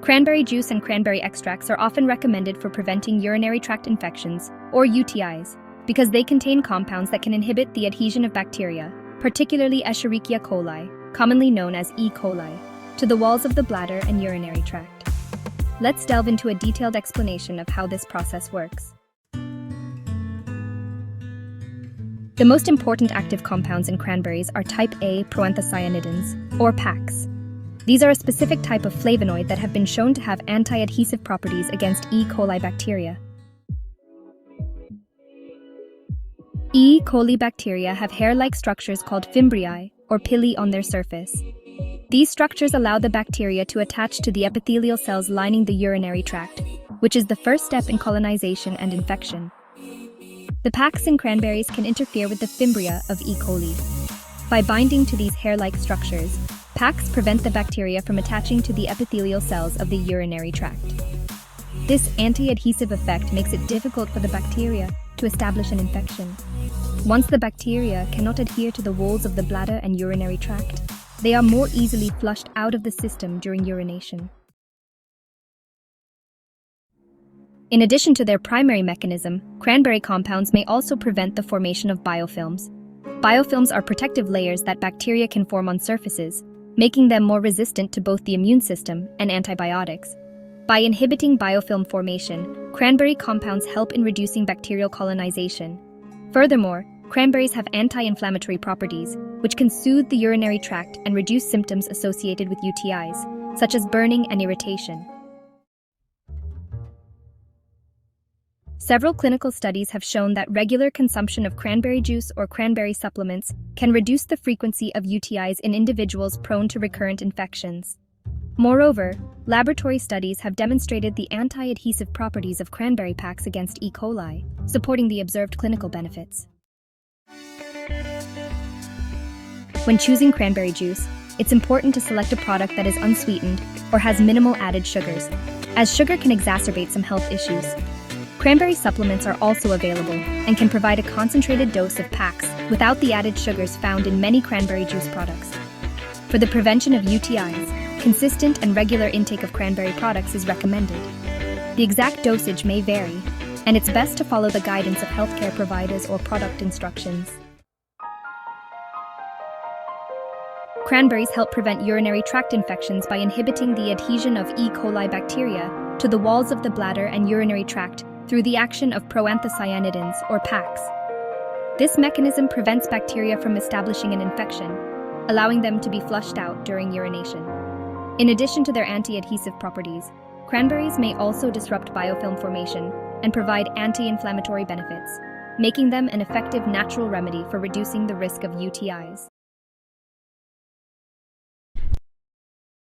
Cranberry juice and cranberry extracts are often recommended for preventing urinary tract infections, or UTIs, because they contain compounds that can inhibit the adhesion of bacteria, particularly Escherichia coli, commonly known as E. coli, to the walls of the bladder and urinary tract. Let's delve into a detailed explanation of how this process works. The most important active compounds in cranberries are type A proanthocyanidins, or PACs. These are a specific type of flavonoid that have been shown to have anti-adhesive properties against E. coli bacteria. E. coli bacteria have hair-like structures called fimbriae, or pili, on their surface. These structures allow the bacteria to attach to the epithelial cells lining the urinary tract, which is the first step in colonization and infection. The PACs in cranberries can interfere with the fimbria of E. coli. By binding to these hair-like structures, PACs prevent the bacteria from attaching to the epithelial cells of the urinary tract. This anti-adhesive effect makes it difficult for the bacteria to establish an infection. Once the bacteria cannot adhere to the walls of the bladder and urinary tract, they are more easily flushed out of the system during urination. In addition to their primary mechanism, cranberry compounds may also prevent the formation of biofilms. Biofilms are protective layers that bacteria can form on surfaces, making them more resistant to both the immune system and antibiotics. By inhibiting biofilm formation, cranberry compounds help in reducing bacterial colonization. Furthermore, cranberries have anti-inflammatory properties, which can soothe the urinary tract and reduce symptoms associated with UTIs, such as burning and irritation. Several clinical studies have shown that regular consumption of cranberry juice or cranberry supplements can reduce the frequency of UTIs in individuals prone to recurrent infections. Moreover, laboratory studies have demonstrated the anti-adhesive properties of cranberry PACs against E. coli, supporting the observed clinical benefits. When choosing cranberry juice, it's important to select a product that is unsweetened or has minimal added sugars, as sugar can exacerbate some health issues. Cranberry supplements are also available and can provide a concentrated dose of PACs without the added sugars found in many cranberry juice products. For the prevention of UTIs, consistent and regular intake of cranberry products is recommended. The exact dosage may vary, and it's best to follow the guidance of healthcare providers or product instructions. Cranberries help prevent urinary tract infections by inhibiting the adhesion of E. coli bacteria to the walls of the bladder and urinary tract through the action of proanthocyanidins, or PACs. This mechanism prevents bacteria from establishing an infection, allowing them to be flushed out during urination. In addition to their anti-adhesive properties, cranberries may also disrupt biofilm formation and provide anti-inflammatory benefits, making them an effective natural remedy for reducing the risk of UTIs.